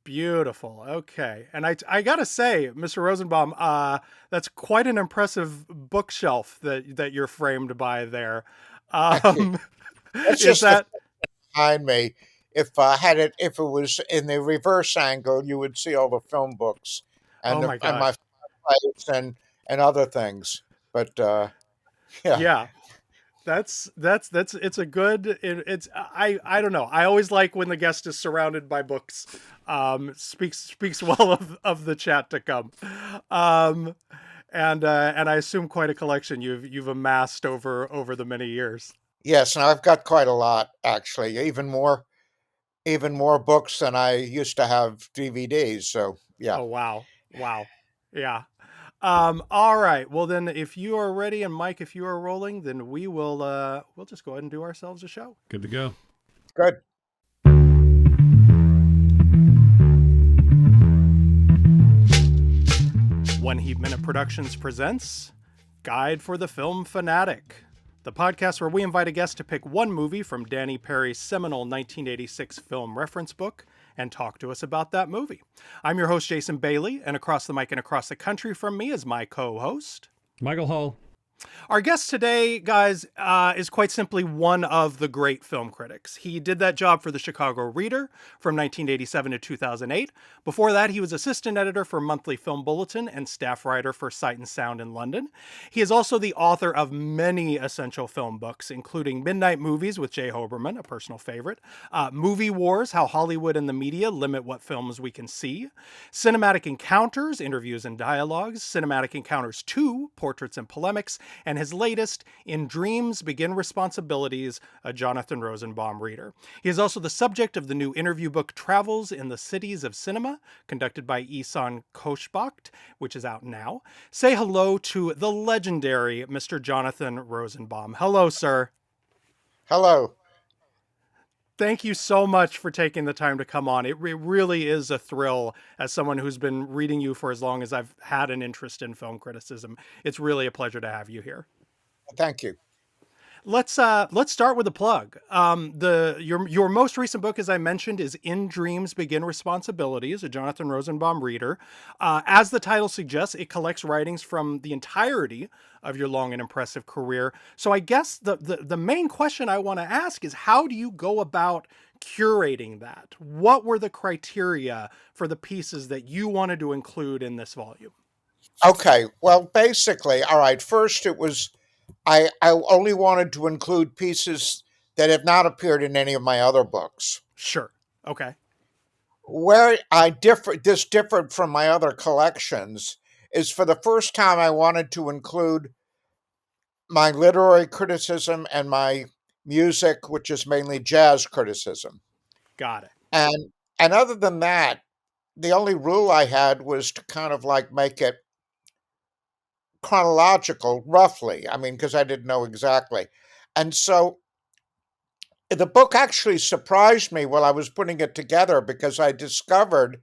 Beautiful. Okay. And I gotta say, Mr. Rosenbaum, that's quite an impressive bookshelf that you're framed by there. Thank you. Um, That's is just the that thing behind me. If it was in the reverse angle, you would see all the film books oh and my my gosh. fireplace and other things. But yeah, Yeah. That's it's a good it's I don't know. I always like when the guest is surrounded by books. Speaks well of the chat to come. Um and I assume quite a collection you've amassed over the many years. yes, and I've got quite a lot actually, even more books than I used to have DVDs. So yeah, Oh wow. Wow. Yeah. All right. Well then if you are ready and Mike if you are rolling, then we'll just go ahead and do ourselves a show. Good to go. good. One Heat Minute Productions presents Guide for the Film Fanatic, the podcast where we invite a guest to pick one movie from Danny Perry's seminal 1986 film reference book and talk to us about that movie. I'm your host, Jason Bailey, and across the mic and across the country from me is my co host. Michael Hall. Our guest today, guys, is quite simply one of the great film critics. He did that job for the Chicago Reader from 1987 to 2008. Before that, he was assistant editor for Monthly Film Bulletin and staff writer for Sight and Sound in London. He is also the author of many essential film books, including Midnight Movies with Jay Hoberman, a personal favorite, Movie Wars, How Hollywood and the Media Limit What Films We Can See, Cinematic Encounters, Interviews and Dialogues, Cinematic Encounters 2, Portraits and Polemics, and his latest, In Dreams Begin Responsibilities, a Jonathan Rosenbaum reader. He is also the subject of the new interview book Travels in the Cities of Cinema, conducted by Isan Koschbacht, which is out now. Say hello to the legendary Mr. Jonathan Rosenbaum. Hello, sir. Hello. Thank you so much for taking the time to come on. It really is a thrill as someone who's been reading you for as long as I've had an interest in film criticism. It's really a pleasure to have you here. Thank you. Let's start with a plug. The your most recent book, as I mentioned, is In Dreams Begin Responsibilities, a Jonathan Rosenbaum reader. As the title suggests, it collects writings from the entirety of your long and impressive career. So I guess the main question I want to ask is how do you go about curating that? What were the criteria for the pieces that you wanted to include in this volume? Okay. Well, basically, all right. First, I only wanted to include pieces that have not appeared in any of my other books. Sure. Okay. Where I differ, this differed from my other collections, is for the first time I wanted to include my literary criticism and my music, which is mainly jazz criticism. Got it. And and other than that, the only rule I had was to kind of like make it chronological, roughly. I mean, because I didn't know exactly. And so the book actually surprised me while I was putting it together because I discovered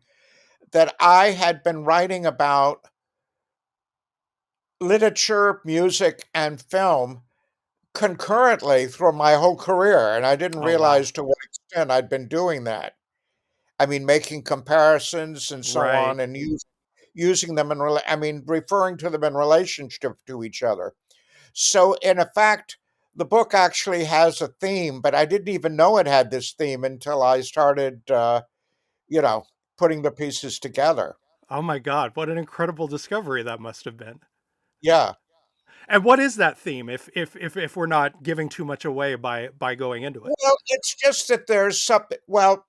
that I had been writing about literature, music, and film concurrently through my whole career. And I didn't Oh wow. realize to what extent I'd been doing that. I mean, making comparisons and so Right. on, and using them I mean, referring to them in relationship to each other. So, in effect, the book actually has a theme, but I didn't even know it had this theme until I started, you know, putting the pieces together. Oh my God, what an incredible discovery that must have been. Yeah. And what is that theme if we're not giving too much away by going into it? Well, it's just that there's something, well,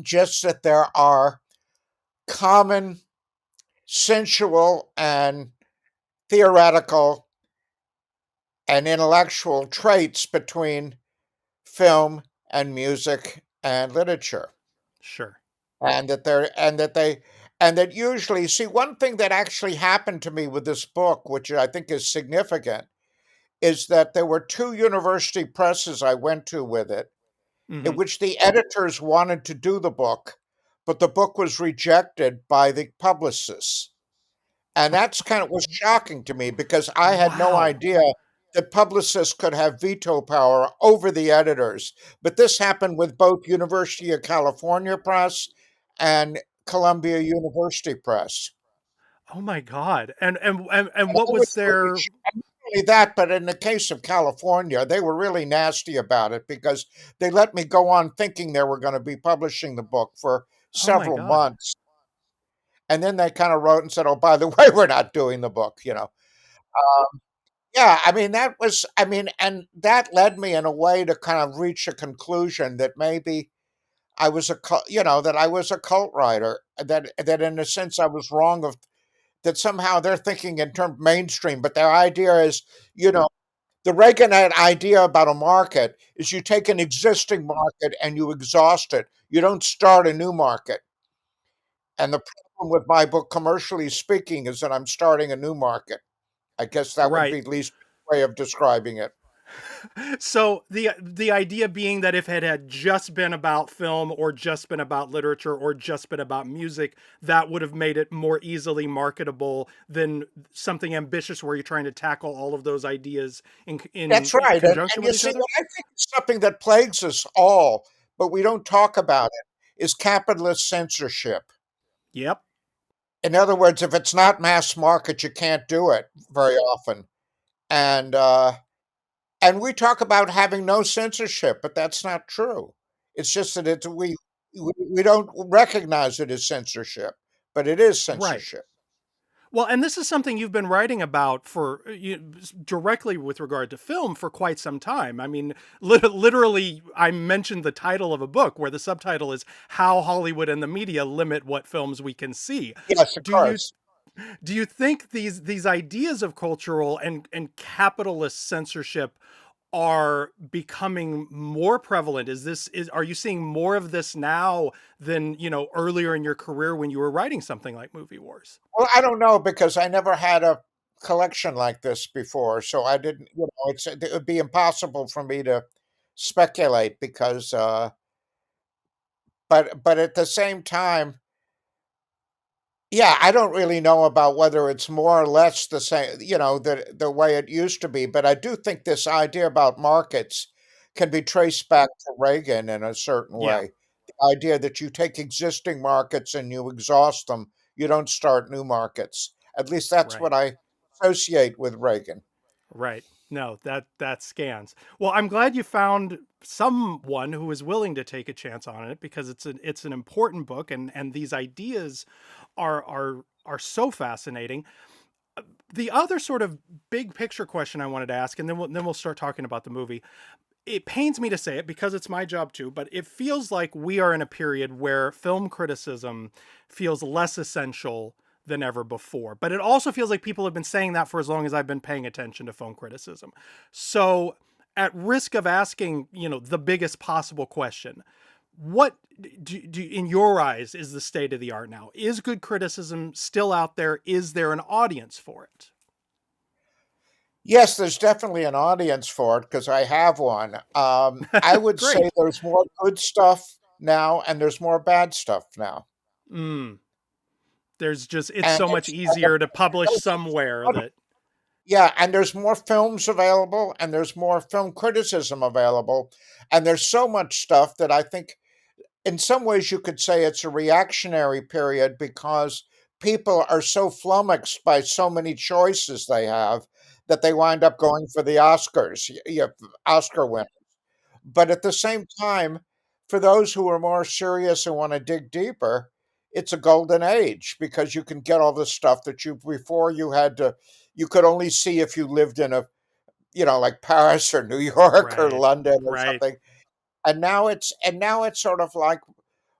just that there are common sensual and theoretical and intellectual traits between film and music and literature. Sure. And that they're and that usually, see, one thing that actually happened to me with this book, which I think is significant, is that there were two university presses I went to with it, in Hmm. which the editors wanted to do the book, but the book was rejected by the publicists. And that's kind of was shocking to me because I had no Wow. idea that publicists could have veto power over the editors. But this happened with both University of California Press and Columbia University Press. Oh my God. And And what I was was their not only that, but in the case of California, they were really nasty about it because they let me go on thinking they were going to be publishing the book for oh my several God. months. And then they kind of wrote and said, "Oh, by the way, we're not doing the book," you know. Yeah, I mean, that was, I mean, and that led me in a way to kind of reach a conclusion that maybe I was you know, that I was a cult writer, that in a sense I was wrong of that somehow they're thinking in terms mainstream, but their idea is, you know, the Reaganite idea about a market is you take an existing market and you exhaust it. You don't start a new market. And the problem with my book, commercially speaking, is that I'm starting a new market. I guess that would Right. be at least a way of describing it. So the idea being that if it had just been about film or just been about literature or just been about music, that would have made it more easily marketable than something ambitious where you're trying to tackle all of those ideas That's in right. conjunction And with you each see, other. what I think is something that plagues us all, but we don't talk about it, is capitalist censorship. Yep. In other words, if it's not mass market, you can't do it very often. And and we talk about having no censorship, but that's not true. It's just that we don't recognize it as censorship, but it is Right. censorship. Well, and this is something you've been writing about for directly with regard to film for quite some time. I mean, literally, I mentioned the title of a book where the subtitle is "How Hollywood and the Media Limit What Films We Can See." Yes, of Do you course. do you think these ideas of cultural and capitalist censorship are becoming more prevalent? Is are you seeing more of this now than earlier in your career when you were writing something like Movie Wars? Well, I don't know because I never had a collection like this before, so I didn't, you know, it would be impossible for me to speculate because but at the same time, yeah, I don't really know about whether it's more or less the same, you know, the way it used to be, but I do think this idea about markets can be traced back to Reagan in a certain Yeah, way. The idea that you take existing markets and you exhaust them, you don't start new markets. At least that's right. what I associate with Reagan. Right. No, that scans. Well, I'm glad you found someone who is willing to take a chance on it because it's an important book and these ideas are so fascinating. The other sort of big picture question I wanted to ask, and then we'll start talking about the movie. It pains me to say it because it's my job too, but it feels like we are in a period where film criticism feels less essential than ever before. But it also feels like people have been saying that for as long as I've been paying attention to film criticism. So, at risk of asking, the biggest possible question, what in your eyes is the state of the art now? Is good criticism still out there? Is there an audience for it? Yes, there's definitely an audience for it because I have one. I would say Great. there's more good stuff now and there's more bad stuff now. Mm, it's And so much easier to publish it's somewhere that yeah, and there's more films available and there's more film criticism available. And there's so much stuff that I think in some ways you could say it's a reactionary period because people are so flummoxed by so many choices they have that they wind up going for the Oscars, Oscar win. But at the same time, for those who are more serious and want to dig deeper, it's a golden age because you can get all the stuff that you before you had to you could only see if you lived in a, you know, like Paris or New York or right, London or right. something. And now it's sort of like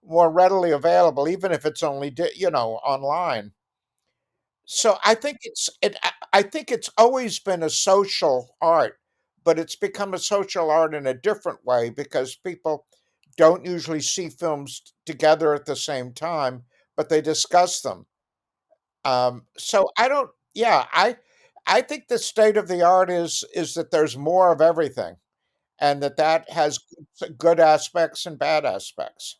more readily available, even if it's only you know, online. So I think it's always been a social art, but it's become a social art in a different way because people don't usually see films together at the same time, but they discuss them. So I don't yeah, I think the state of the art is that there's more of everything and that has good aspects and bad aspects.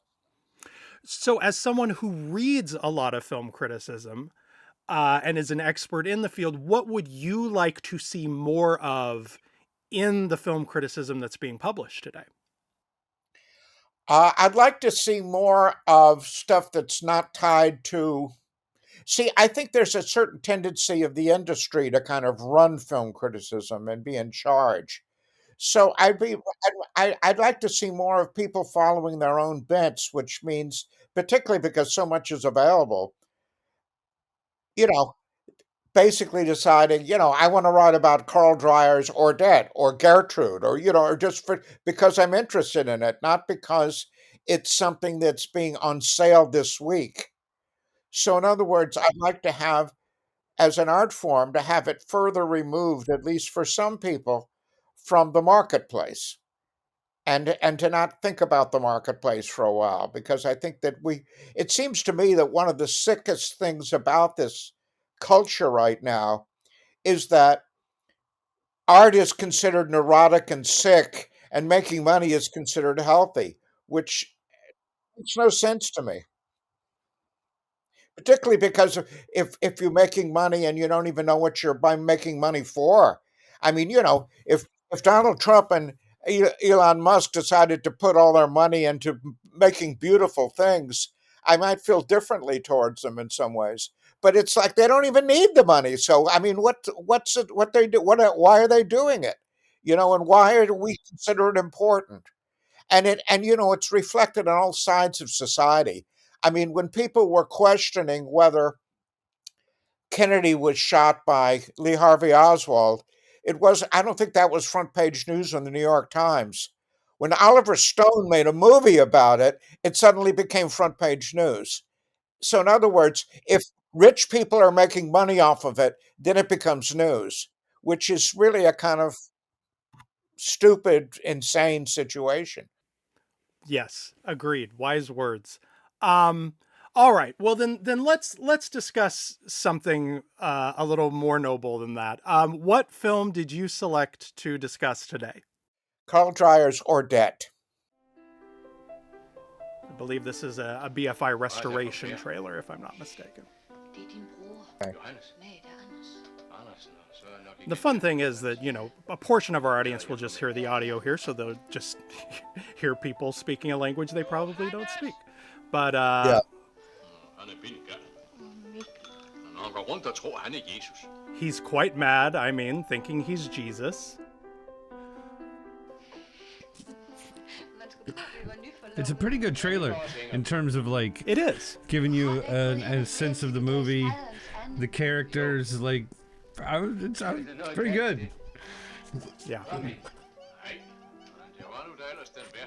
So, as someone who reads a lot of film criticism and is an expert in the field, what would you like to see more of in the film criticism that's being published today? I'd like to see more of stuff that's not tied to. See, I think there's a certain tendency of the industry to kind of run film criticism and be in charge. So I'd like to see more of people following their own bents, which means, particularly because so much is available, you know, basically deciding, I want to write about Carl Dreyer's Ordet or Gertrude, or, or just because I'm interested in it, not because it's something that's being on sale this week. So, in other words, I'd like to have, as an art form, to have it further removed, at least for some people, from the marketplace, and to not think about the marketplace for a while, because I think that it seems to me that one of the sickest things about this culture right now is that art is considered neurotic and sick, and making money is considered healthy, which makes no sense to me. Particularly because if you're making money and you don't even know what you're making money for. I mean, if Donald Trump and Elon Musk decided to put all their money into making beautiful things, I might feel differently towards them in some ways. But it's like they don't even need the money. So I mean, what's it? What they do? Why are they doing it? And why do we consider it important? And it's reflected on all sides of society. I mean, when people were questioning whether Kennedy was shot by Lee Harvey Oswald, I don't think that was front page news in the New York Times. When Oliver Stone made a movie about it, it suddenly became front page news. So, in other words, if rich people are making money off of it, then it becomes news, which is really a kind of stupid, insane situation. Yes, agreed. Wise words. Um, all right. Well, then let's discuss something a little more noble than that. What film did you select to discuss today? Carl Dreyer's Ordet. I believe this is a BFI restoration trailer, if I'm not mistaken. Okay. The fun thing is that, a portion of our audience will just hear the audio here, so they'll just hear people speaking a language they probably don't speak. But Yeah. He's quite mad, thinking he's Jesus. It's a pretty good trailer in terms of like It is. giving you a sense of the movie, the characters. Like, it's pretty good. Yeah.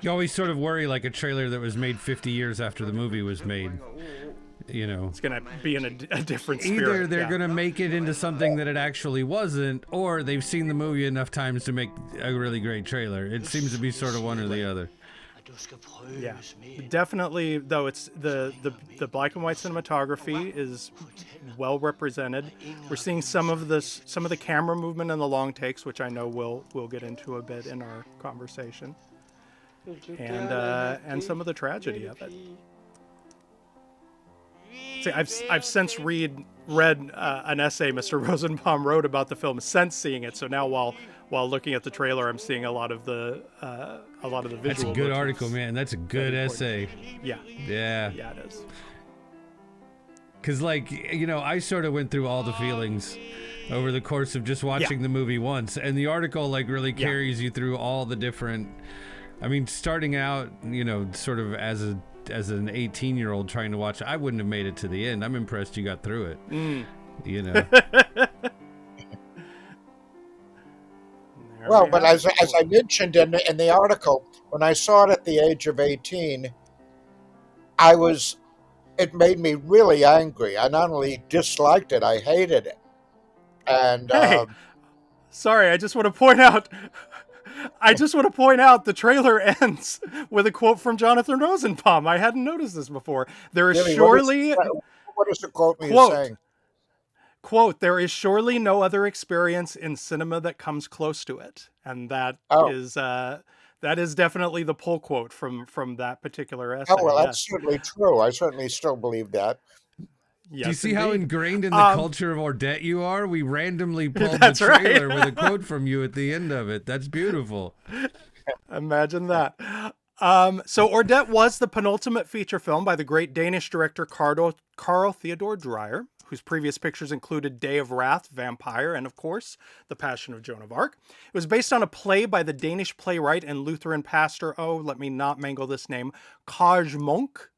You always sort of worry like a trailer that was made 50 years after the movie was made. It's going to be in a different spirit. Either they're going to make it into something that it actually wasn't, or they've seen the movie enough times to make a really great trailer. It seems to be sort of one or the other. Yeah, definitely. Though it's the black and white cinematography is well represented. We're seeing some of the camera movement and the long takes, which I know we'll get into a bit in our conversation, and some of the tragedy of it. See, I've since read an essay Mr. Rosenbaum wrote about the film since seeing it. So now while looking at the trailer, I'm seeing a lot of the visual. That's a good article, man. That's a good essay. Yeah. Yeah. Yeah, it is. Because, I sort of went through all the feelings over the course of just watching the movie once. And the article, really carries you through all the different... starting out, sort of as an 18-year-old trying to watch, I wouldn't have made it to the end. I'm impressed you got through it. Well, but as I mentioned in the article, when I saw it at the age of 18, it made me really angry. I not only disliked it, I hated it. And hey, sorry, I just want to point out the trailer ends with a quote from Jonathan Rosenbaum. I hadn't noticed this before. There is surely... What is the quote saying? Quote, there is surely no other experience in cinema that comes close to it. And that is definitely the pull quote from that particular essay. Oh, well, that's certainly true. I certainly still believe that. Yes, do you see indeed. how ingrained in the culture of Ordet you are? We randomly pulled the trailer with a quote from you at the end of it. That's beautiful. Imagine that. So Ordet was the penultimate feature film by the great Danish director Carl Theodor Dreyer, whose previous pictures included Day of Wrath, Vampire, and of course, The Passion of Joan of Arc. It was based on a play by the Danish playwright and Lutheran pastor, oh, let me not mangle this name, Kaj Monk,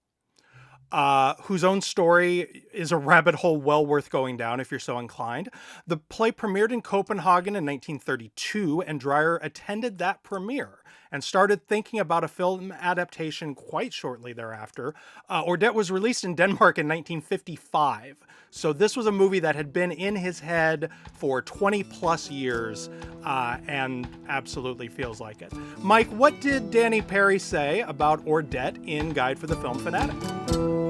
whose own story is a rabbit hole well worth going down if you're so inclined. The play premiered in Copenhagen in 1932, and Dreyer attended that premiere and started thinking about a film adaptation quite shortly thereafter. Ordet was released in Denmark in 1955, so this was a movie that had been in his head for 20 plus years, and absolutely feels like it. Mike, what did Danny Perry say about Ordet in Guide for the Film Fanatic?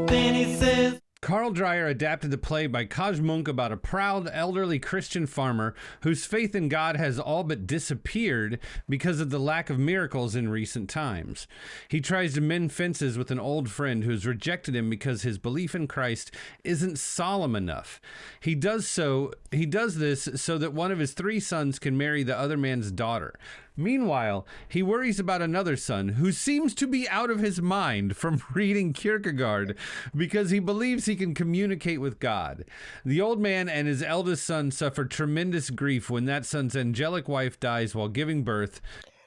Then he says, Carl Dreyer adapted the play by Kaj Munk about a proud, elderly Christian farmer whose faith in God has all but disappeared because of the lack of miracles in recent times. He tries to mend fences with an old friend who has rejected him because his belief in Christ isn't solemn enough. He does this so that one of his 3 sons can marry the other man's daughter. Meanwhile, he worries about another son who seems to be out of his mind from reading Kierkegaard because he believes he can communicate with God. The old man and his eldest son suffer tremendous grief when that son's angelic wife dies while giving birth.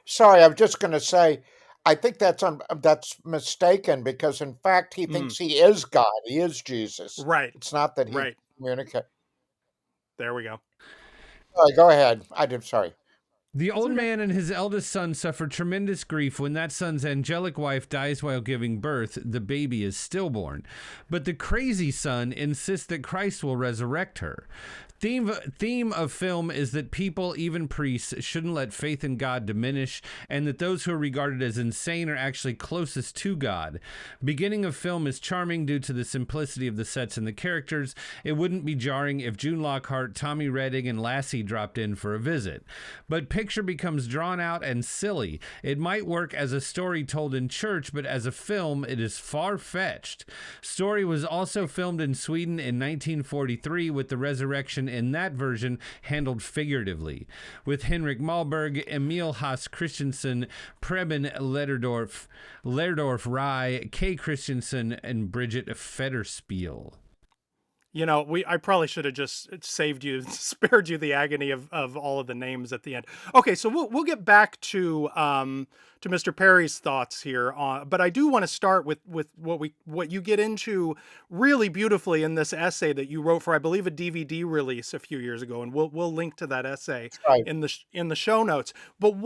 Sorry, I'm just going to say, I think that's mistaken because in fact he thinks he is God. He is Jesus. Right, It's not that he right. communicates. There we go. Sorry, go ahead. I did. Sorry. The old man and his eldest son suffer tremendous grief when that son's angelic wife dies while giving birth. The baby is stillborn. But the crazy son insists that Christ will resurrect her. Theme of film is that people, even priests, shouldn't let faith in God diminish, and that those who are regarded as insane are actually closest to God. Beginning of film is charming due to the simplicity of the sets and the characters. It wouldn't be jarring if June Lockhart, Tommy Redding, and Lassie dropped in for a visit. But picture becomes drawn out and silly. It might work as a story told in church, but as a film, it is far-fetched. Story was also filmed in Sweden in 1943 with the resurrection in that version handled figuratively, with Henrik Malberg, Emil Haas Christensen, Preben Lerdorf Rye, Kay Christensen, and Bridget Federspiel. You know, I probably should have just spared you the agony of all of the names at the end. Okay, so we'll get back to Mr. Perry's thoughts here, but I do want to start with what you get into really beautifully in this essay that you wrote for, I believe, a DVD release a few years ago, and we'll link to that essay Right. in the show notes. But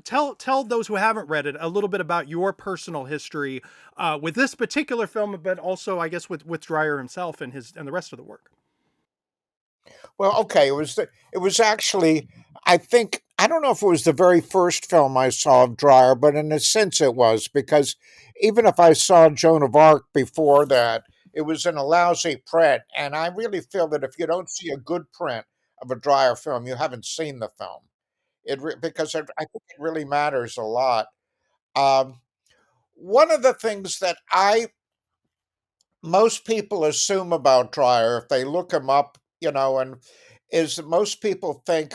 tell those who haven't read it a little bit about your personal history with this particular film, but also, I guess, with Dreyer himself and the rest of the work. Well, okay. It was actually, I think, I don't know if it was the very first film I saw of Dreyer, but in a sense it was, because even if I saw Joan of Arc before that, it was in a lousy print. And I really feel that if you don't see a good print of a Dreyer film, you haven't seen the film. Because I think it really matters a lot. Um, One of the things that I most people assume about Dreyer if they look him up, and is that most people think,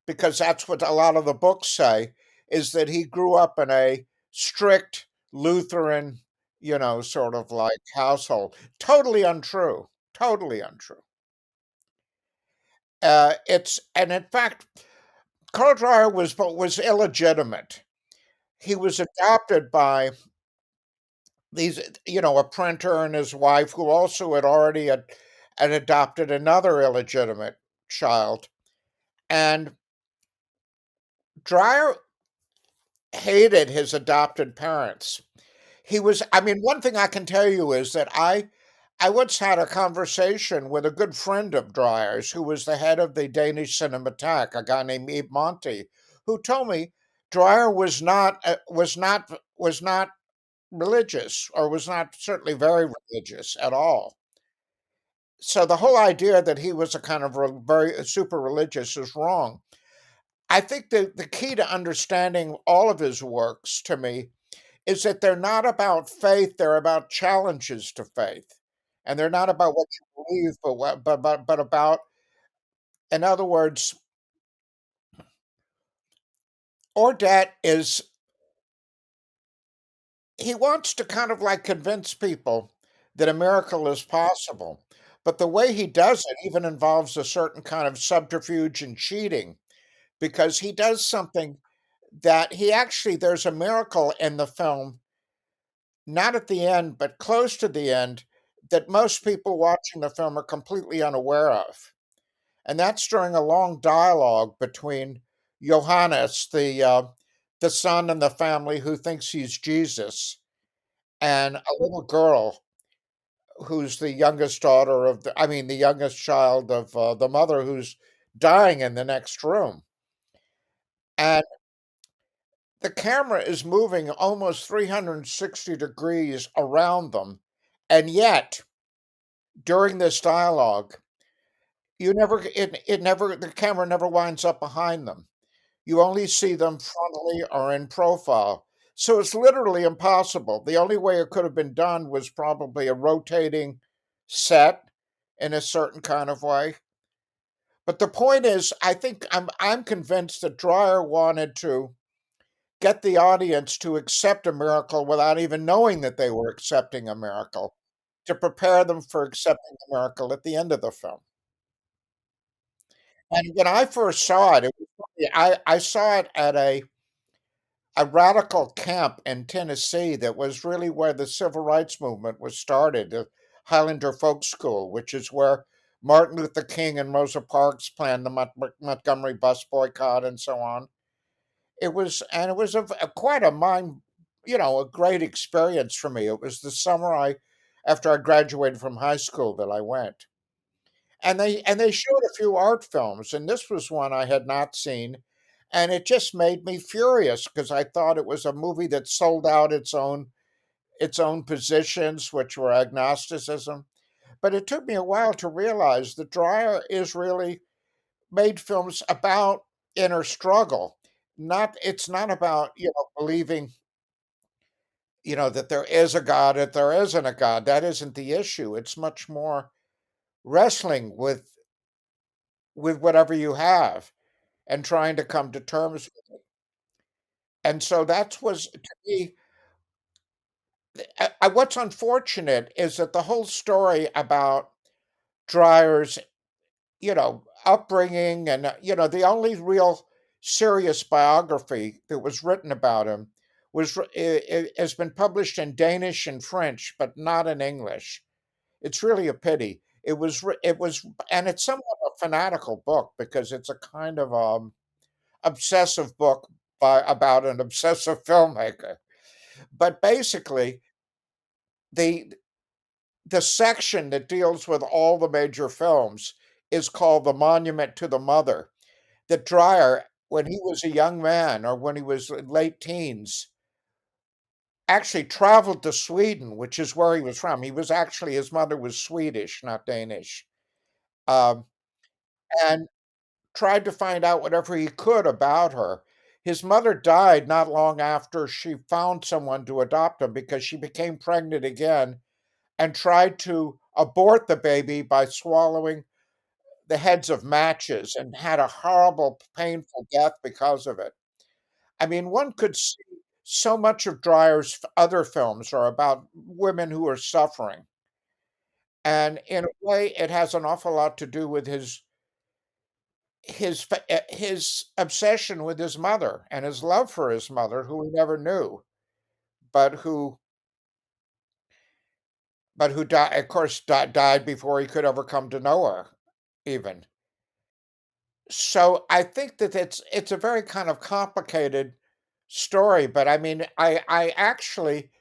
because that's what a lot of the books say, is that he grew up in a strict Lutheran, sort of like household. Totally untrue. Totally untrue. And in fact, Carl Dreyer was illegitimate. He was adopted by a printer and his wife who also had adopted another illegitimate child. And Dreyer hated his adopted parents. I mean, one thing I can tell you is that I once had a conversation with a good friend of Dreyer's who was the head of the Danish Cinematheque, a guy named Yves Monty, who told me Dreyer was not religious, or was not certainly very religious at all. So the whole idea that he was a kind of very super religious is wrong. I think the key to understanding all of his works, to me, is that they're not about faith; they're about challenges to faith, and they're not about what you believe, but about, in other words, Ordet is he wants to kind of like convince people that a miracle is possible. But the way he does it even involves a certain kind of subterfuge and cheating because he does something that he actually, there's a miracle in the film, not at the end, but close to the end, that most people watching the film are completely unaware of. And that's during a long dialogue between Johannes, the son in the family who thinks he's Jesus, and a little girl who's the youngest daughter of the, I mean, the youngest child of the mother who's dying in the next room. And the camera is moving almost 360 degrees around them. And yet, during this dialogue, the camera never winds up behind them. You only see them frontally or in profile. So it's literally impossible. The only way it could have been done was probably a rotating set in a certain kind of way. But the point is, I think I'm convinced that Dreyer wanted to get the audience to accept a miracle without even knowing that they were accepting a miracle, to prepare them for accepting the miracle at the end of the film. And when I first saw it, it was funny, I saw it at a radical camp in Tennessee that was really where the civil rights movement was started, the Highlander Folk School, which is where Martin Luther King and Rosa Parks planned the Montgomery bus boycott and so on. It was a quite a a great experience for me. It was the summer after I graduated from high school that I went. And they showed a few art films, and this was one I had not seen, and it just made me furious because I thought it was a movie that sold out its own positions, which were agnosticism. But it took me a while to realize that Dreyer is really made films about inner struggle. Not It's not about, believing, that there is a God, that there isn't a God. That isn't the issue. It's much more wrestling with whatever you have and trying to come to terms with it. And so that was to me, what's unfortunate is that the whole story about Dreyer's, upbringing and, the only real serious biography that was written about him has been published in Danish and French, but not in English. It's really a pity. And it's somewhat a fanatical book because it's a kind of obsessive book about an obsessive filmmaker. But basically, the the section that deals with all the major films is called The Monument to the Mother. That Dreyer, when he was a young man or when he was in late teens, actually traveled to Sweden, which is where he was from. His mother was Swedish, not Danish, um, and tried to find out whatever he could about her. His mother died not long after she found someone to adopt him because she became pregnant again and tried to abort the baby by swallowing the heads of matches and had a horrible, painful death because of it. I mean, one could see so much of Dreyer's other films are about women who are suffering. And in a way, it has an awful lot to do with his obsession with his mother and his love for his mother, who he never knew, but who died, of course, died before he could ever come to know her, even. So I think that it's a very kind of complicated story, but I mean, I actually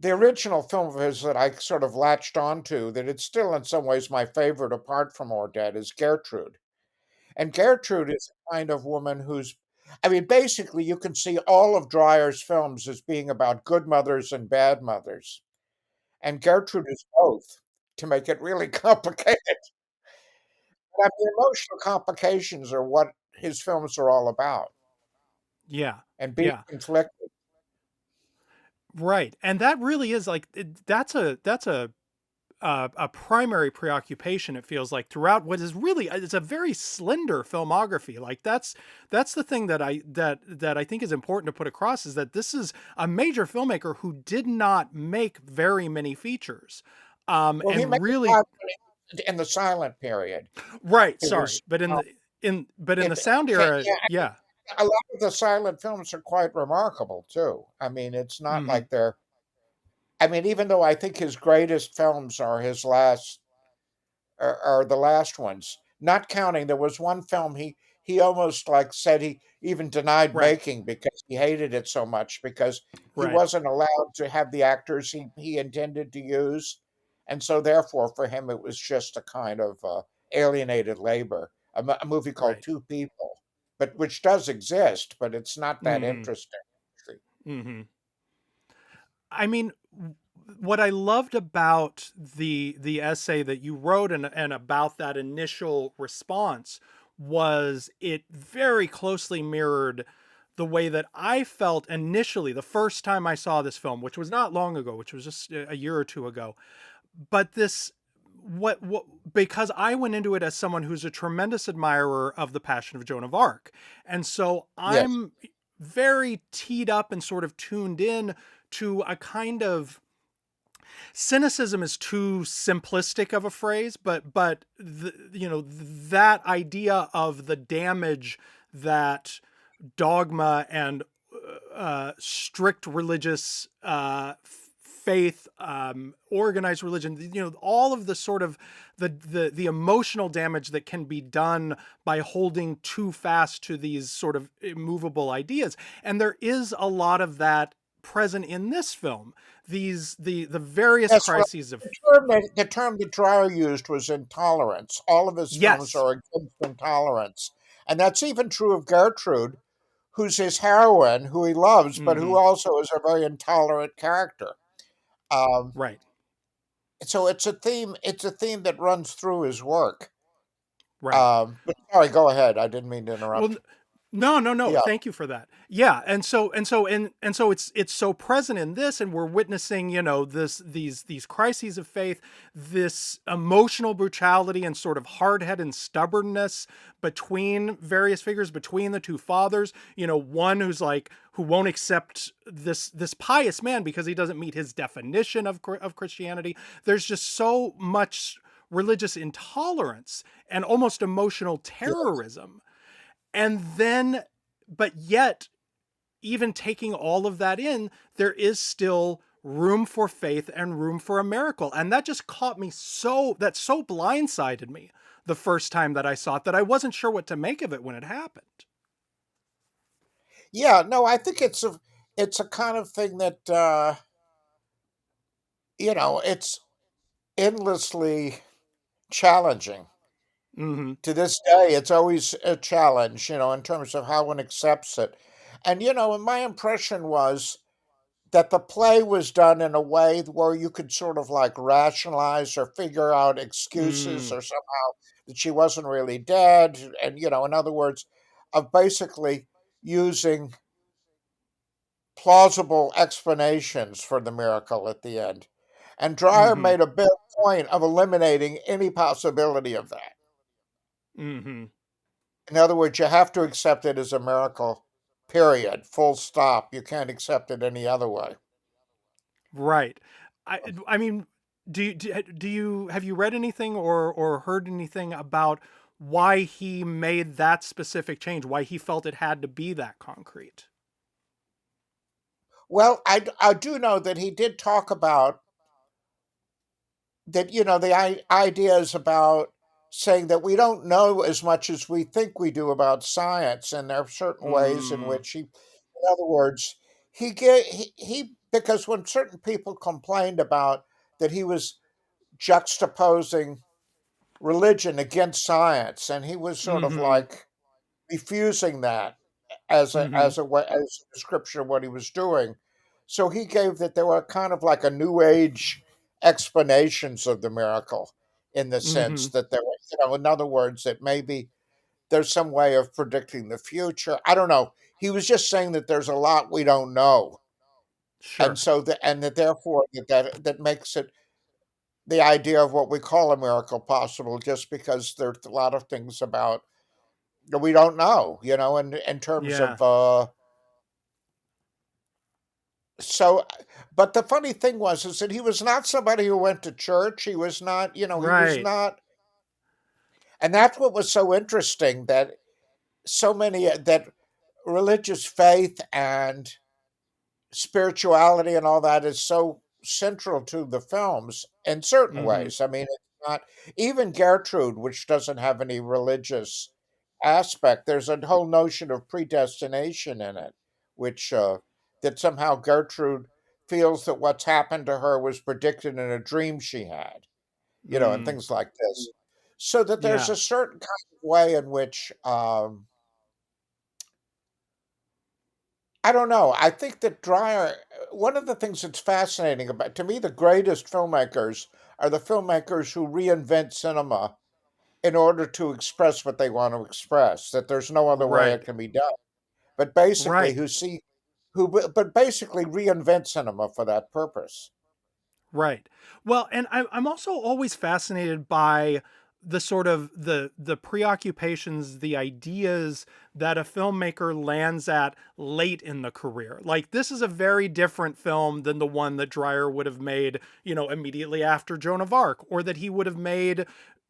the original film of his that I sort of latched onto, that it's still in some ways my favorite apart from Ordet, is Gertrude. And Gertrude is a kind of woman I mean, basically, you can see all of Dreyer's films as being about good mothers and bad mothers. And Gertrude is both, to make it really complicated. But the emotional complications are what his films are all about, Yeah. and being Yeah. conflicted. Right. And that really is like that's a a primary preoccupation. It feels like throughout what is really it's a very slender filmography. Like that's the thing that I think is important to put across is that this is a major filmmaker who did not make very many features, Well, he made and a really lot in the silent period. right. It Sorry, was but uh, in the sound era, yeah, yeah. a lot of the silent films are quite remarkable too. I mean, it's not Hmm. like they're. I mean, even though I think his greatest films are his last are the last ones. Not counting, there was one film he almost like said he even denied Right, making because he hated it so much because he right, wasn't allowed to have the actors he intended to use, and so therefore for him it was just a kind of alienated labor. A movie called right. Two People, but which does exist, but it's not that Hmm. interesting. Hmm. I mean, what I loved about the essay that you wrote and about that initial response was it very closely mirrored the way that I felt initially the first time I saw this film, which was not long ago, which was just a year or two ago. But this what because I went into it as someone who's a tremendous admirer of the Passion of Joan of Arc. And so Yes, I'm very teed up and sort of tuned in to a kind of cynicism is too simplistic of a phrase, but that idea of the damage that dogma and strict religious faith, organized religion, all of the sort of the emotional damage that can be done by holding too fast to these sort of immovable ideas. And there is a lot of that present in this film. The various yes. Well, crises of the term that Dreyer used was intolerance. All of his films yes. are against intolerance. And that's even true of Gertrude, who's his heroine, who he loves, but who Hmm. also is a very intolerant character. Um, Right, so it's a theme that runs through his work. right. But sorry, go ahead. I didn't mean to Well, interrupt. no, no, no. Yeah. Thank you for that. Yeah, and so it's so present in this, and we're witnessing, these crises of faith, this emotional brutality and sort of hard-headed stubbornness between various figures, between the two fathers. One who won't accept this pious man because he doesn't meet his definition of Christianity. There's just so much religious intolerance and almost emotional Yes. terrorism, and then but yet even taking all of that in, there is still room for faith and room for a miracle. And that just caught me that so blindsided me the first time that I saw it, that I wasn't sure what to make of it when it happened. Yeah, no, I think it's a kind of thing that it's endlessly challenging. Mm-hmm. To this day, it's always a challenge, in terms of how one accepts it. And, and my impression was that the play was done in a way where you could sort of like rationalize or figure out excuses Mm. or somehow that she wasn't really dead. And, in other words, of basically using plausible explanations for the miracle at the end. And Dreyer Mm-hmm. made a big point of eliminating any possibility of that. Mm-hmm. In other words, you have to accept it as a miracle, period, full stop. You can't accept it any other way. Right. I mean, do you have you read anything or heard anything about why he made that specific change, why he felt it had to be that concrete? Well, I do know that he did talk about that, ideas about saying that we don't know as much as we think we do about science. And there are certain ways in Mm. which in other words, because when certain people complained about that he was juxtaposing religion against science, and he was sort of Mhm. like refusing that as a Mhm. way as a description of what he was doing. So he gave that there were kind of like a new age explanations of the miracle in the sense Mhm. that there were, in other words, that maybe there's some way of predicting the future. I don't know. He was just saying that there's a lot we don't know. And Sure. so that therefore that makes it the idea of what we call a miracle possible, just because there's a lot of things about that we don't know, in terms Yeah. of so. But the funny thing was is that he was not somebody who went to church. He was not, he was Right. not, and that's what was so interesting, that so many that religious faith and spirituality and all that is so central to the films in certain Mhm. ways. I mean, it's not even Gertrude, which doesn't have any religious aspect. There's a whole notion of predestination in it, which that somehow Gertrude feels that what's happened to her was predicted in a dream she had, and Mm. things like this. So that there's Yeah. a certain kind of way in which I don't know. I think that Dreyer, one of the things that's fascinating about, to me, the greatest filmmakers are the filmmakers who reinvent cinema in order to express what they want to express, that there's no other way it Right. can be done. But basically, Right. but basically reinvent cinema for that purpose. Right. Well, and I'm also always fascinated by the sort of the preoccupations, the ideas that a filmmaker lands at late in the career. Like this is a very different film than the one that Dreyer would have made, immediately after Joan of Arc, or that he would have made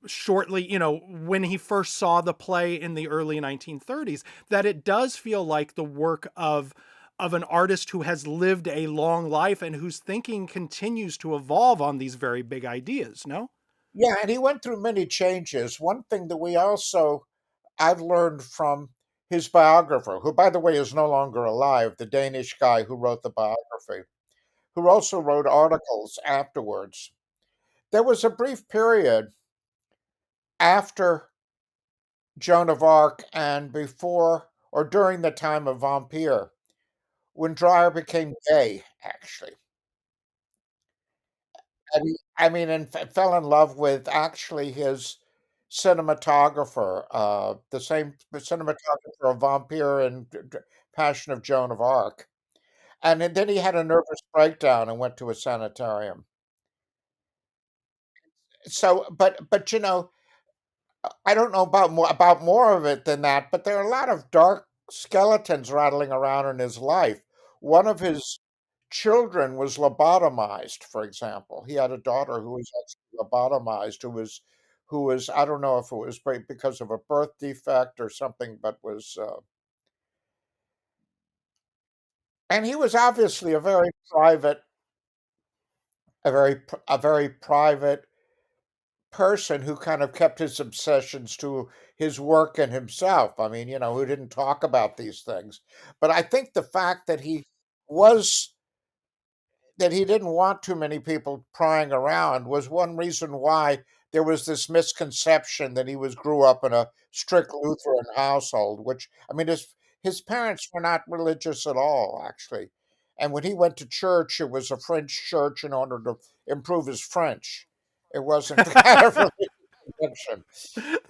shortly, when he first saw the play in the early 1930s, that it does feel like the work of an artist who has lived a long life and whose thinking continues to evolve on these very big ideas, no? Yeah, and he went through many changes. One thing that I've learned from his biographer, who, by the way, is no longer alive, the Danish guy who wrote the biography, who also wrote articles afterwards. There was a brief period after Joan of Arc and before or during the time of Vampire when Dreyer became gay, actually. And I mean, and fell in love with actually his cinematographer, the same cinematographer of Vampire and Passion of Joan of Arc. And then he had a nervous breakdown and went to a sanitarium. So, but I don't know about more of it than that, but there are a lot of dark skeletons rattling around in his life. One of his children was lobotomized, for example. He had a daughter who was actually lobotomized, who was I don't know if it was because of a birth defect or something, but was and he was obviously a very private person who kind of kept his obsessions to his work and himself. I mean, who didn't talk about these things. But I think the fact was that he didn't want too many people prying around was one reason why there was this misconception that he was grew up in a strict Lutheran household, which I mean his parents were not religious at all, actually. And when he went to church, it was a French church in order to improve his French. It wasn't the kind of religious conviction.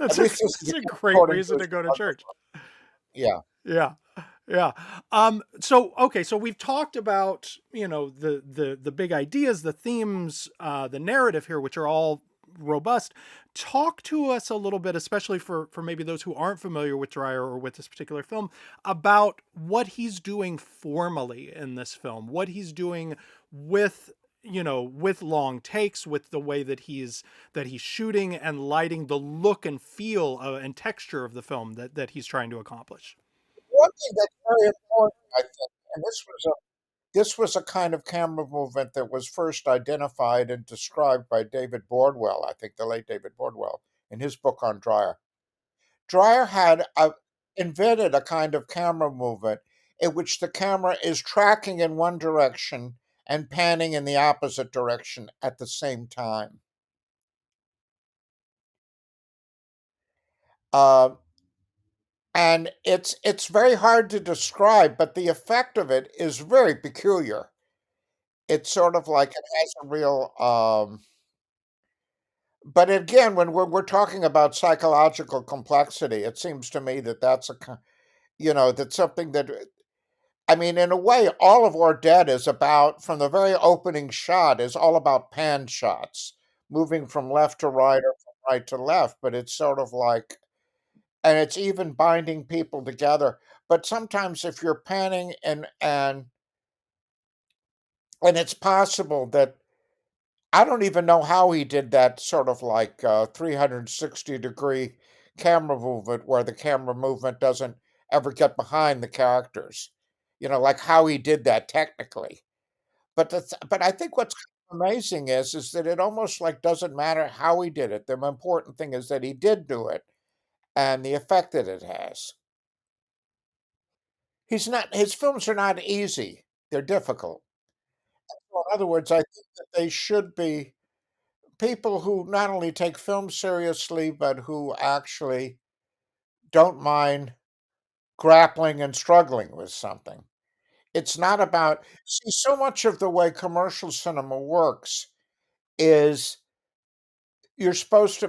At least this is That's a great according to reason his to go to church. biographer. Yeah. Yeah. Yeah. So okay, so we've talked about, the big ideas, the themes, the narrative here, which are all robust. Talk to us a little bit, especially for maybe those who aren't familiar with Dreyer or with this particular film, about what he's doing formally in this film, what he's doing with with long takes, with the way that he's shooting and lighting, the look and feel and texture of the film that he's trying to accomplish. One thing that's very important, I think, and this was a kind of camera movement that was first identified and described by David Bordwell, I think the late David Bordwell, in his book on Dreyer. Dreyer invented a kind of camera movement in which the camera is tracking in one direction and panning in the opposite direction at the same time. Uh, and it's very hard to describe, but the effect of it is very peculiar. It's sort of like it has a real but again, when we're talking about psychological complexity, it seems to me that that's something that I mean, in a way, all of Ordet is about, from the very opening shot, is all about pan shots. moving from left to right or from right to left, but it's sort of like, and it's even binding people together. But sometimes if you're panning and it's possible that I don't even know how he did that sort of like 360-degree camera movement where the camera movement doesn't ever get behind the characters. Like how he did that technically. But I think what's amazing is that it almost like doesn't matter how he did it. The important thing is that he did do it and the effect that it has. His films are not easy. They're difficult. So in other words, I think that they should be people who not only take film seriously, but who actually don't mind grappling and struggling with something. It's not about, see, so much of the way commercial cinema works is it's supposed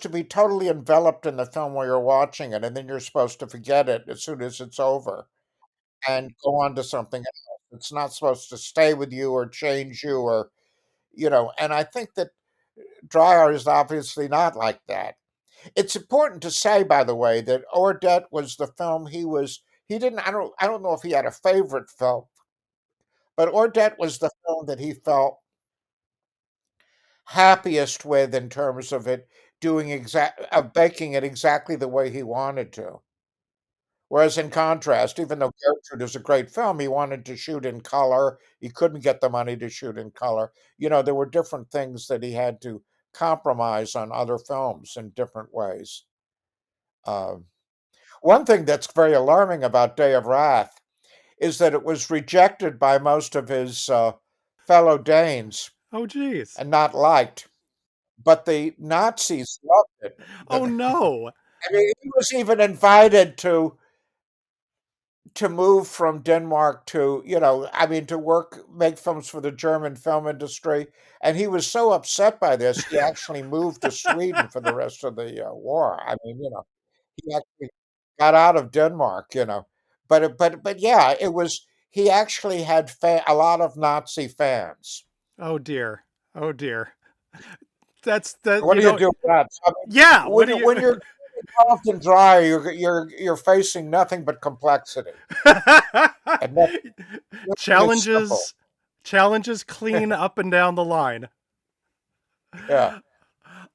to be totally enveloped in the film while you're watching it, and then you're supposed to forget it as soon as it's over and go on to something else. It's not supposed to stay with you or change you and I think that Dreyer is obviously not like that. It's important to say, by the way, that Ordet was the film he didn't I don't know if he had a favorite film, but Ordet was the film that he felt happiest with in terms of it doing of making it exactly the way he wanted to. Whereas in contrast, even though Gertrude is a great film, he wanted to shoot in color. He couldn't get the money to shoot in color. There were different things that he had to compromise on other films in different ways. Um, One thing that's very alarming about Day of Wrath is that it was rejected by most of his fellow Danes Oh, geez. and not liked, but the Nazis loved it. Oh, no. I mean, he was even invited to move from Denmark to, I mean, to make films for the German film industry. And he was so upset by this, he actually moved to Sweden for the rest of the war. I mean, he actually got out of Denmark. But yeah, he actually had a lot of Nazi fans. Oh, dear. Oh, dear. That's that, What do you do with that? I mean, yeah. What do you, when you're involved in Dreyer, you're facing nothing but complexity and nothing is simple. challenges, challenges clean up and down the line. Yeah.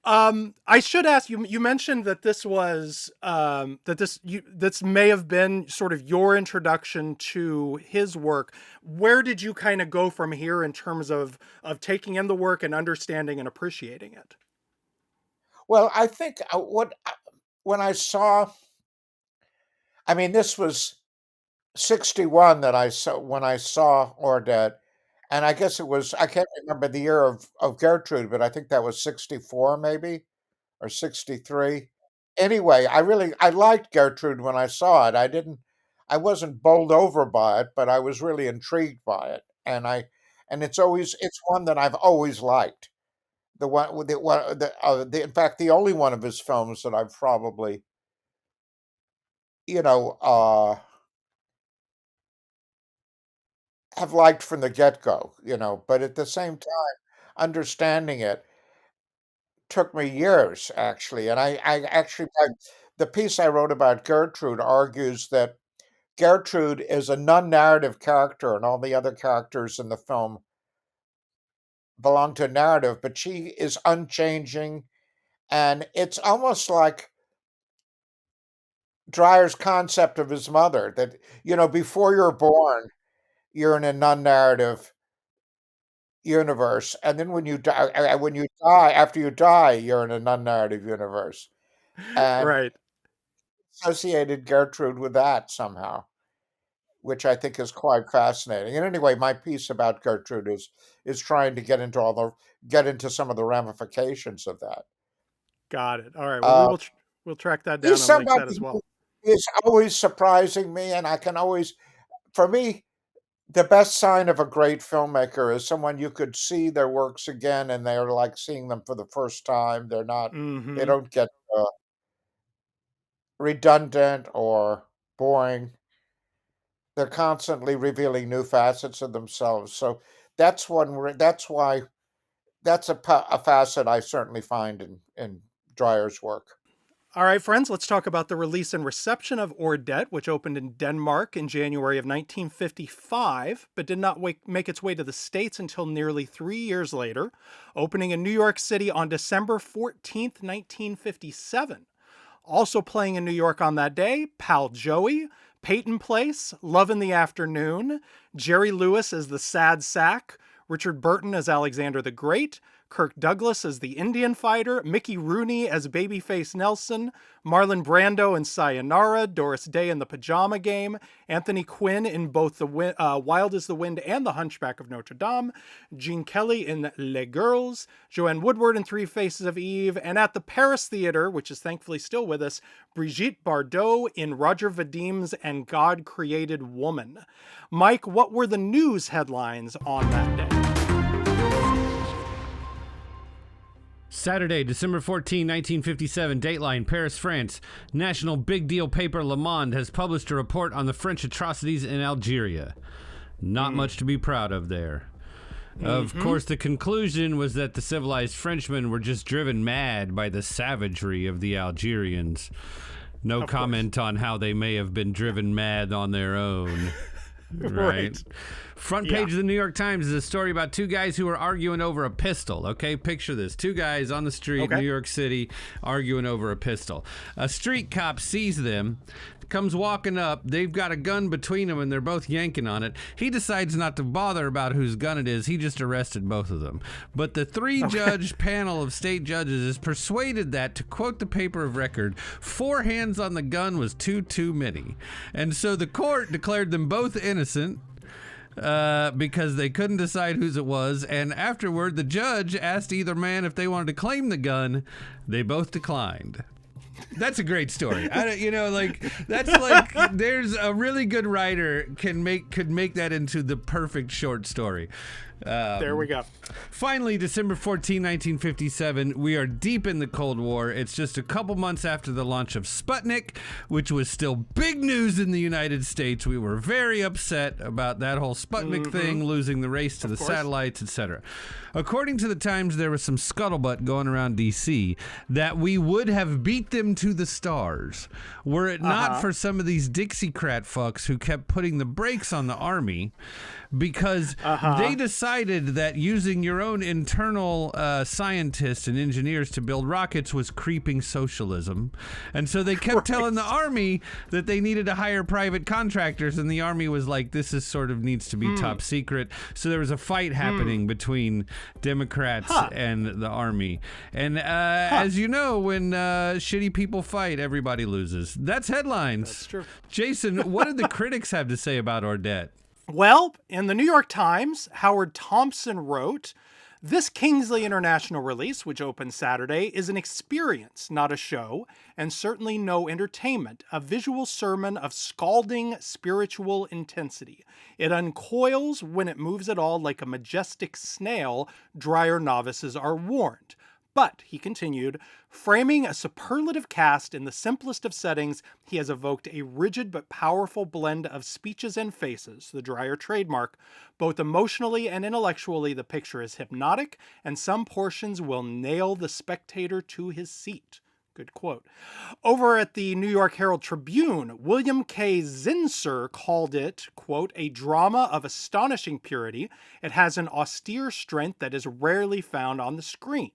I should ask you. You mentioned that this was this may have been sort of your introduction to his work. Where did you kind of go from here in terms of taking in the work and understanding and appreciating it? Well, I think when I saw, I mean, this was 61 that I saw when I saw Ordet, and I guess I can't remember the year of Gertrude, but I think that was 64 maybe or 63. Anyway, I liked Gertrude when I saw it. I wasn't bowled over by it, but I was really intrigued by it. And it's one that I've always liked. In fact, the only one of his films that I've probably, you know, have liked from the get-go. But at the same time, understanding it took me years, actually. And the piece I wrote about Gertrude argues that Gertrude is a non-narrative character, and all the other characters in the film belong to narrative, but she is unchanging, and it's almost like Dreyer's concept of his mother that, before you're born, you're in a non-narrative universe, and then after you die, you're in a non-narrative universe, and Right. associated Gertrude with that somehow, which I think is quite fascinating. And anyway, my piece about Gertrude is trying to get into some of the ramifications of that. Got it. All right. Well, Uh, we'll track that down he's and link somebody that as who well. is always surprising me, and for me, the best sign of a great filmmaker is someone you could see their works again, and they're like seeing them for the first time. They Mm-hmm. don't get redundant or boring. They're constantly revealing new facets of themselves. So that's why that's a facet I certainly find in Dreyer's work. All right, friends, let's talk about the release and reception of Ordet, which opened in Denmark in January of 1955, but did not make its way to the States until nearly 3 years later, opening in New York City on December 14th, 1957. Also playing in New York on that day, Pal Joey, Peyton Place, Love in the Afternoon, Jerry Lewis as the Sad Sack, Richard Burton as Alexander the Great, Kirk Douglas as the Indian fighter, Mickey Rooney as Babyface Nelson, Marlon Brando in Sayonara, Doris Day in The Pajama Game, Anthony Quinn in both the Wild as the Wind and The Hunchback of Notre Dame, Gene Kelly in Les Girls, Joanne Woodward in Three Faces of Eve, and at the Paris Theater, which is thankfully still with us, Brigitte Bardot in Roger Vadim's And God Created Woman. Mike, what were the news headlines on that day? Saturday, December 14, 1957, Dateline, Paris, France. National big deal paper Le Monde has published a report on the French atrocities in Algeria. Not much to be proud of there. Of course, the conclusion was that the civilized Frenchmen were just driven mad by the savagery of the Algerians. No comment on how they may have been driven mad on their own. Right. Front page of the New York Times is a story about two guys who were arguing over a pistol. Okay, picture this. Two guys on the street, New York City, arguing over a pistol. A street cop sees them, comes walking up. They've got a gun between them, and they're both yanking on it. He decides not to bother about whose gun it is. He just arrested both of them. But the three-judge panel of state judges is persuaded that, to quote the paper of record, 4 hands on the gun was too many. And so the court declared them both innocent, because they couldn't decide whose it was, and afterward the judge asked either man if they wanted to claim the gun. They both declined. That's a great story. That's like, there's a really good writer could make that into the perfect short story. There we go. Finally, December 14, 1957, we are deep in the Cold War. It's just a couple months after the launch of Sputnik, which was still big news in the United States. We were very upset about that whole Sputnik thing, losing the race to the satellites, etc. According to the Times, there was some scuttlebutt going around D.C. that we would have beat them to the stars were it not for some of these Dixiecrat fucks who kept putting the brakes on the Army, because they decided that using your own internal scientists and engineers to build rockets was creeping socialism. And so they kept telling the Army that they needed to hire private contractors, and the Army was like, this is sort of needs to be top secret. So there was a fight happening between Democrats and the Army. And as you know, when shitty people fight, everybody loses. That's headlines. That's true. Jason, what did the critics have to say about Ordet? Well, in the New York Times, Howard Thompson wrote, "This Kingsley International release, which opens Saturday, is an experience, not a show, and certainly no entertainment, a visual sermon of scalding spiritual intensity. It uncoils when it moves at all like a majestic snail, Dreyer novices are warned. But," he continued, "framing a superlative cast in the simplest of settings, he has evoked a rigid but powerful blend of speeches and faces, the Dreyer trademark. Both emotionally and intellectually, the picture is hypnotic, and some portions will nail the spectator to his seat." Good quote. Over at the New York Herald Tribune, William K. Zinsser called it, quote, "a drama of astonishing purity. It has an austere strength that is rarely found on the screen."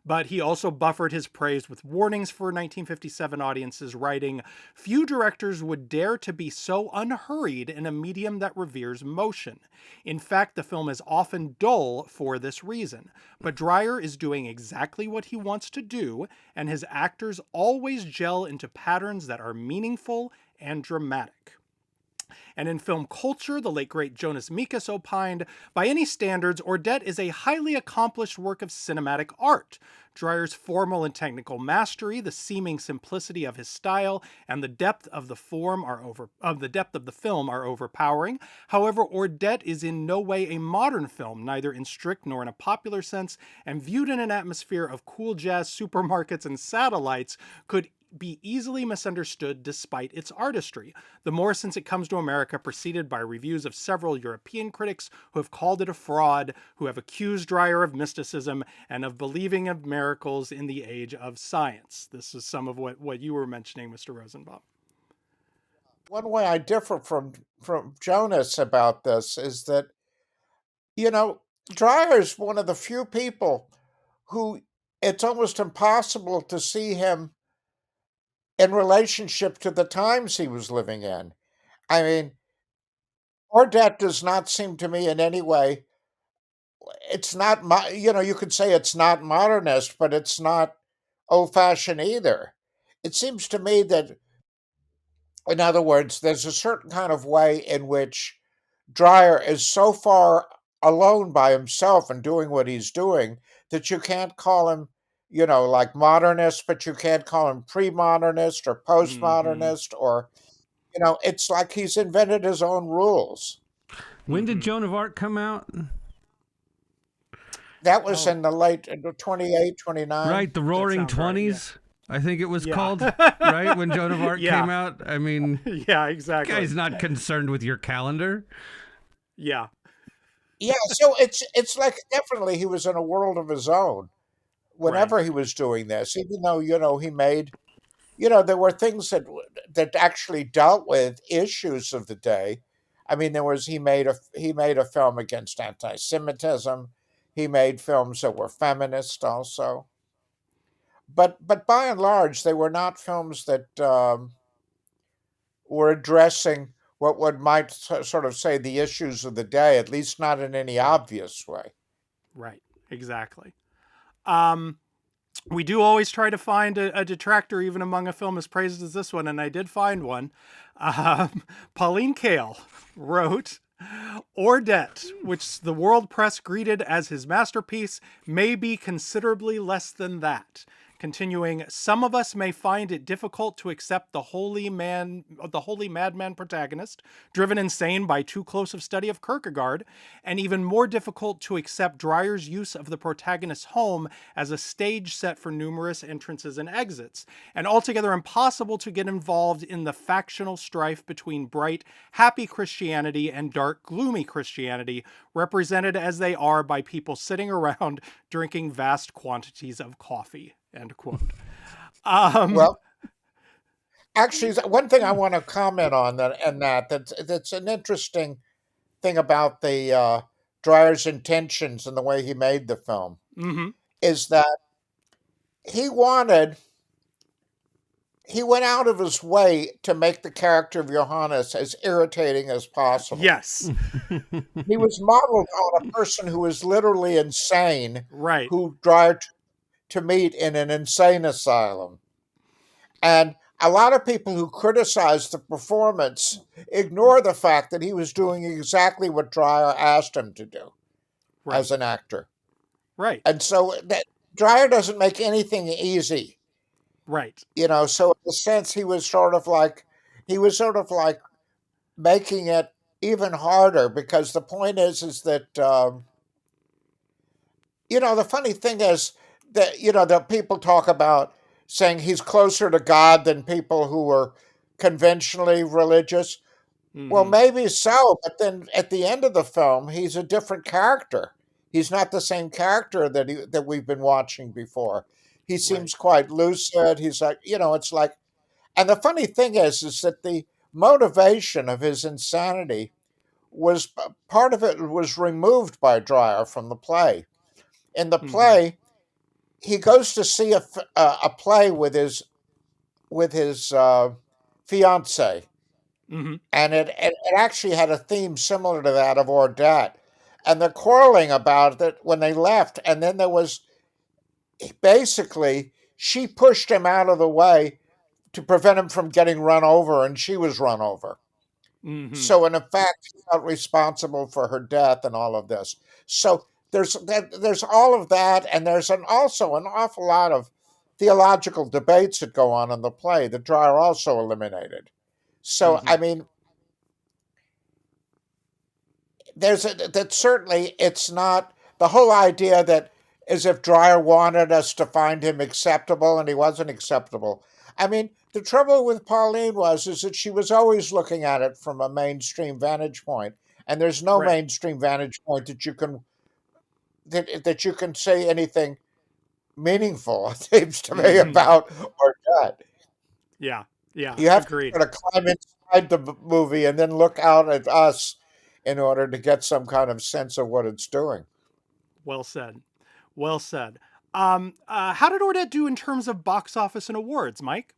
But he also buffered his praise with warnings for 1957 audiences, writing, "Few directors would dare to be so unhurried in a medium that reveres motion. In fact, the film is often dull for this reason. But Dreyer is doing exactly what he wants to do, and his actors always gel into patterns that are meaningful and dramatic." And in film culture, the late great Jonas Mekas opined, "By any standards, Ordet is a highly accomplished work of cinematic art. Dreyer's formal and technical mastery, the seeming simplicity of his style, and the depth of the film are overpowering. However, Ordet is in no way a modern film, neither in strict nor in a popular sense, and viewed in an atmosphere of cool jazz supermarkets and satellites, could be easily misunderstood despite its artistry, the more since it comes to America, preceded by reviews of several European critics who have called it a fraud, who have accused Dreyer of mysticism and of believing of miracles in the age of science. This is some of what you were mentioning, Mr. Rosenbaum. One way I differ from Jonas about this is that, you know, Dreyer is one of the few people who it's almost impossible to see him in relationship to the times he was living in. I mean, Ordet does not seem to me in any way, it's not, you could say it's not modernist, but it's not old fashioned either. It seems to me that, in other words, there's a certain kind of way in which Dreyer is so far alone by himself and doing what he's doing that you can't call him, like modernist, but you can't call him pre-modernist or Mm-hmm. postmodernist or, it's like he's invented his own rules. When did Joan of Arc come out? That was Oh, in the late 28, 29. Right, the that Roaring sounds right. Yeah. 20s, I think it was Yeah. called, right? When Joan of Arc Yeah. came out. I mean, Yeah, exactly. guy's not concerned with your calendar. Yeah. Yeah, so it's like definitely he was in a world of his own Right. whenever he was doing this, even though, he made, there were things that actually dealt with issues of the day. I mean, he made a film against anti-Semitism. He made films that were feminist also. But by and large, they were not films that were addressing what one might sort of say the issues of the day, at least not in any Right. obvious way. Right. Exactly. Um, we do always try to find a detractor even among a film as praised as this one, and I did find one. Pauline Kael wrote Ordet, which the world press greeted as his masterpiece, may be considerably less than that. Continuing, some of us may find it difficult to accept the holy madman protagonist, driven insane by too close of study of Kierkegaard, and even more difficult to accept Dreyer's use of the protagonist's home as a stage set for numerous entrances and exits, and altogether impossible to get involved in the factional strife between bright, happy Christianity and dark, gloomy Christianity, represented as they are by people sitting around drinking vast quantities of coffee. End quote. Um, Well, actually, one thing I want to comment on that's an interesting thing about the Dreyer's intentions and the way he made the film mm-hmm. is that he wanted he went out of his way to make the character of Johannes as irritating as possible. Yes. He was modeled on a person who was literally insane, Right. who tried to meet in an insane asylum. And a lot of people who criticize the performance ignore the fact that he was doing exactly what Dreyer asked him to do Right. as an actor. Right. And so Dreyer doesn't make anything easy, Right. so in a sense he was sort of like making it even harder because the point is that the funny thing is that that people talk about saying he's closer to God than people who were conventionally religious. Well, Mm-hmm. maybe so, but then at the end of the film, he's a different character. He's not the same character that we've been watching before. He Right. seems quite lucid. He's like, it's like, and the funny thing is that the motivation of his insanity was part of it was removed by Dreyer from the play. In the Mm-hmm. play, he goes to see a play with his fiance, Mm-hmm. and it actually had a theme similar to that of Ordet, and they're quarreling about it when they left, and then there was basically she pushed him out of the way to prevent him from getting run over, and she was run over. Mm-hmm. So in effect, he felt responsible for her death and all of this. So there's all of that, and there's also an awful lot of theological debates that go on in the play that Dreyer also eliminated. So Mm-hmm. I mean, that certainly it's not the whole idea that as if Dreyer wanted us to find him acceptable and he wasn't acceptable. I mean, the trouble with Pauline is that she was always looking at it from a mainstream vantage point, and there's no Right. mainstream vantage point that you can say anything meaningful. It seems to me Hmm. about or not. Yeah. Yeah. You have to Agreed. sort of climb inside the movie and then look out at us in order to get some kind of sense of what it's doing. Well said. Well said. How did Ordet do in terms of box office and awards, Mike?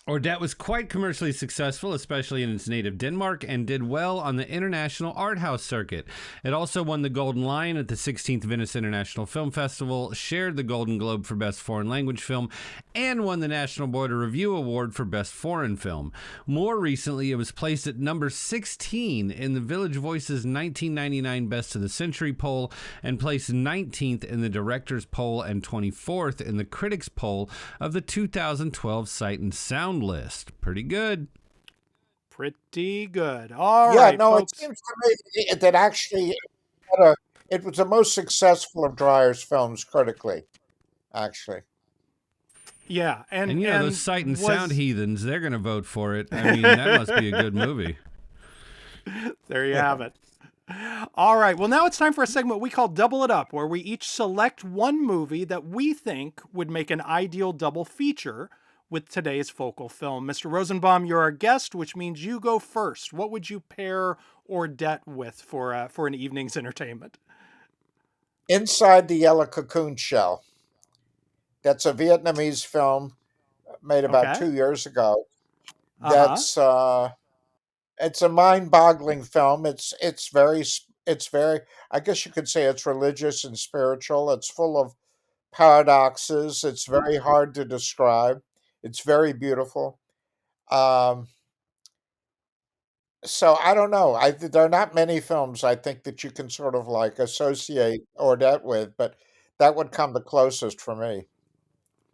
Ordet was quite commercially successful, especially in its native Denmark, and did well on the international art house circuit. It also won the Golden Lion at the 16th Venice International Film Festival, shared the Golden Globe for Best Foreign Language Film, and won the National Board of Review Award for Best Foreign Film. More recently, it was placed at number 16 in the Village Voice's 1999 Best of the Century poll, and placed 19th in the Directors poll and 24th in the Critics poll of the 2012 Sight and Sound list. Pretty good. Pretty good. All Yeah, right, no, it folks. seems to me that actually it was the most successful of Dreyer's films critically, actually. Yeah, And you know, those Sight and Sound was heathens, they're going to vote for it. I mean, that must be a good movie. there you have it. All right. Well, now it's time for a segment we call Double It Up, where we each select one movie that we think would make an ideal double feature with today's focal film. Mr. Rosenbaum, you're our guest, which means you go first. What would you pair Ordet with for an evening's entertainment? Inside the Yellow Cocoon Shell. That's a Vietnamese film made about Okay. 2 years ago. Uh-huh. That's it's a mind-boggling film. It's very I guess you could say it's religious and spiritual. It's full of paradoxes. It's very hard to describe. It's very beautiful. Um, so I don't know. There are not many films I think that you can sort of like associate Ordet with, but that would come the closest for me.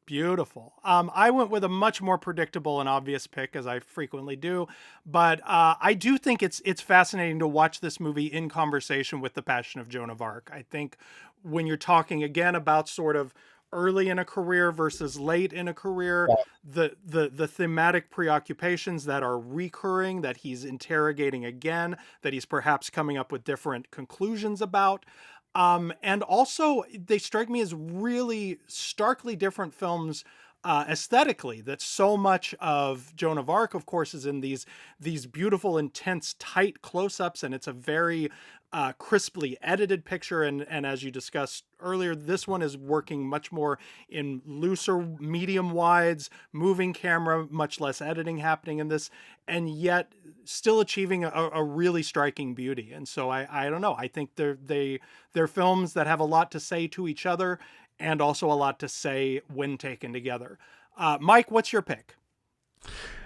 Beautiful. I went with a much more predictable and obvious pick, as I frequently do, but I do think it's fascinating to watch this movie in conversation with The Passion of Joan of Arc. I think when you're talking again about sort of early in a career versus late in a career, the thematic preoccupations that are recurring, that he's interrogating again, that he's perhaps coming up with different conclusions about. And also, they strike me as really starkly different films aesthetically. That so much of Joan of Arc, of course, is in these beautiful, intense, tight close-ups, and it's a very crisply edited picture. And as you discussed earlier, this one is working much more in looser medium wides, moving camera, much less editing happening in this, and yet still achieving a really striking beauty. And so I don't know. I think they're films that have a lot to say to each other and also a lot to say when taken together. Mike, what's your pick?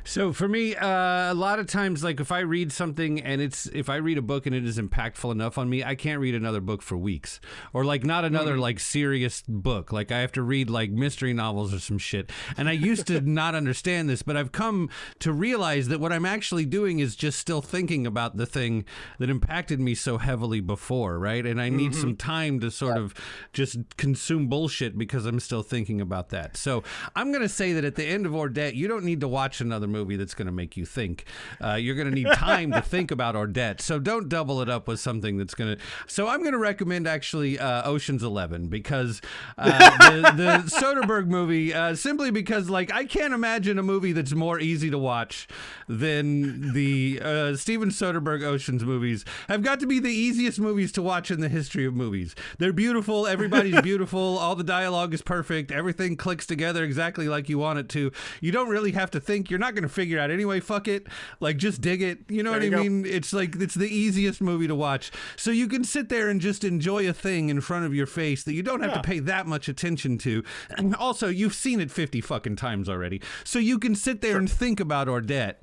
So for me, a lot of times, like if I read something and if I read a book and it is impactful enough on me, I can't read another book for weeks, or like not another like serious book. Like I have to read like mystery novels or some shit. And I used to not understand this, but I've come to realize that what I'm actually doing is just still thinking about the thing that impacted me so heavily before, right? And I need some time to sort of just consume bullshit because I'm still thinking about that. So I'm going to say that at the end of Ordet, you don't need to watch another movie that's going to make you think. You're going to need time to think about Ordet. So don't double it up with something that's going to... So I'm going to recommend actually Ocean's 11 because the Soderbergh movie, simply because like I can't imagine a movie that's more easy to watch than the Steven Soderbergh Ocean's movies. Have got to be the easiest movies to watch in the history of movies. They're beautiful. Everybody's beautiful. All the dialogue is perfect. Everything clicks together exactly like you want it to. You don't really have to think. You're not going to figure out anyway. Fuck it. Like just dig it. You know what I mean? It's like it's the easiest movie to watch. So you can sit there and just enjoy a thing in front of your face that you don't have to pay that much attention to. And also, you've seen it 50 fucking times already. So you can sit there and think about Ordet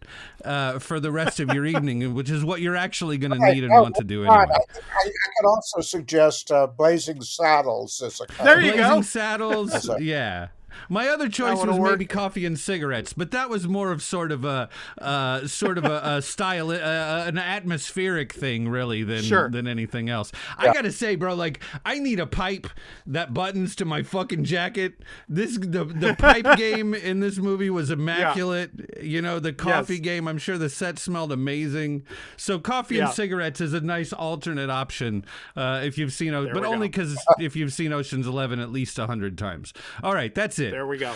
for the rest of your evening, which is what you're actually going to need and want to do anyway. I could also suggest Blazing Saddles as a There you Blazing go. Saddles, yeah. My other choice would've was worked. maybe coffee and cigarettes, but that was more of sort of a style, an atmospheric thing, really, than anything else. I gotta say, bro, like I need a pipe that buttons to my fucking jacket. The pipe game in this movie was immaculate. You know, the coffee game. I'm sure the set smelled amazing. So coffee and cigarettes is a nice alternate option if you've seen, but only because if you've seen Ocean's 11 at least 100 times. All right, that's it. There we go.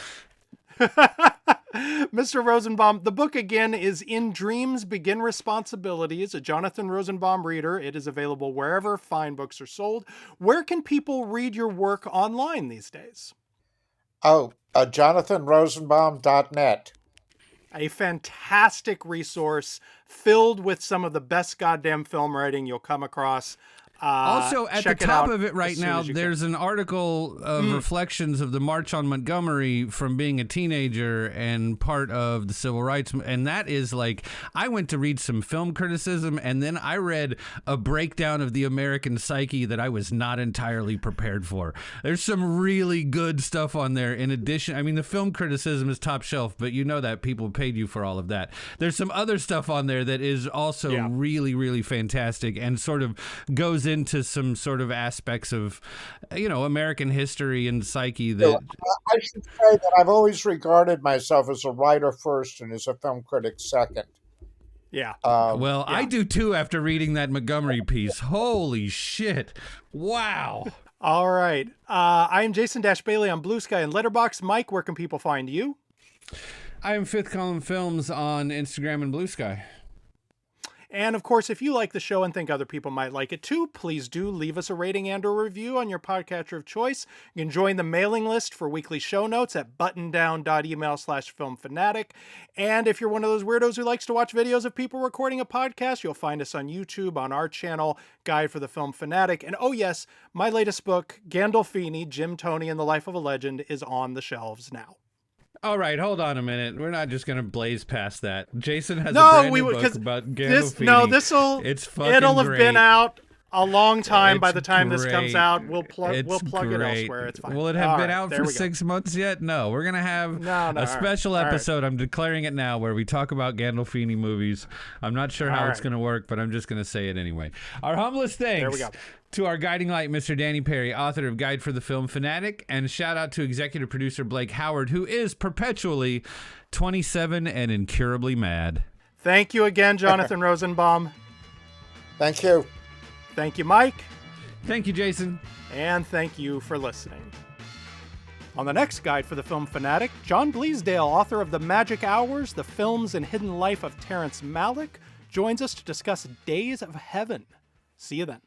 Mr. Rosenbaum, the book again is In Dreams Begin Responsibilities, a Jonathan Rosenbaum reader. It is available wherever fine books are sold. Where can people read your work online these days? Oh, jonathanrosenbaum.net. A fantastic resource filled with some of the best goddamn film writing you'll come across. Also, at the top of it right as soon now, as you there's an article of reflections of the March on Montgomery from being a teenager and part of the civil rights. And that is like, I went to read some film criticism, and then I read a breakdown of the American psyche that I was not entirely prepared for. There's some really good stuff on there. In addition, I mean, the film criticism is top shelf, but you know that people paid you for all of that. There's some other stuff on there that is also really, really fantastic and sort of goes into some sort of aspects of, you know, American history and psyche that... I should say that I've always regarded myself as a writer first and as a film critic second. Yeah. I do too after reading that Montgomery piece. Holy shit. Wow. All right. I am Jason Bailey on Blue Sky and Letterboxd. Mike, where can people find you? I am Fifth Column Films on Instagram and Blue Sky. And of course, if you like the show and think other people might like it too, please do leave us a rating and or review on your podcatcher of choice. You can join the mailing list for weekly show notes at buttondown.email/filmfanatic. And if you're one of those weirdos who likes to watch videos of people recording a podcast, you'll find us on YouTube on our channel, Guide for the Film Fanatic. And oh yes, my latest book, Gandolfini, Jim Toney and the Life of a Legend, is on the shelves now. All right, hold on a minute. We're not just going to blaze past that. Jason has a brand new book about Gandolfini. It'll have been out a long time by the time this comes out. We'll plug it elsewhere. It's fine. Will it have been out for 6 months yet? No. We're going to have a special episode. I'm declaring it now where we talk about Gandolfini movies. I'm not sure how it's going to work, but I'm just going to say it anyway. Our humblest thanks to our guiding light, Mr. Danny Perry, author of Guide for the Film Fanatic, and shout out to executive producer Blake Howard, who is perpetually 27 and incurably mad. Thank you again, Jonathan Rosenbaum. Thank you. Thank you, Mike. Thank you, Jason. And thank you for listening. On the next Guide for the Film Fanatic, John Bleasdale, author of The Magic Hours, The Films and Hidden Life of Terrence Malick, joins us to discuss Days of Heaven. See you then.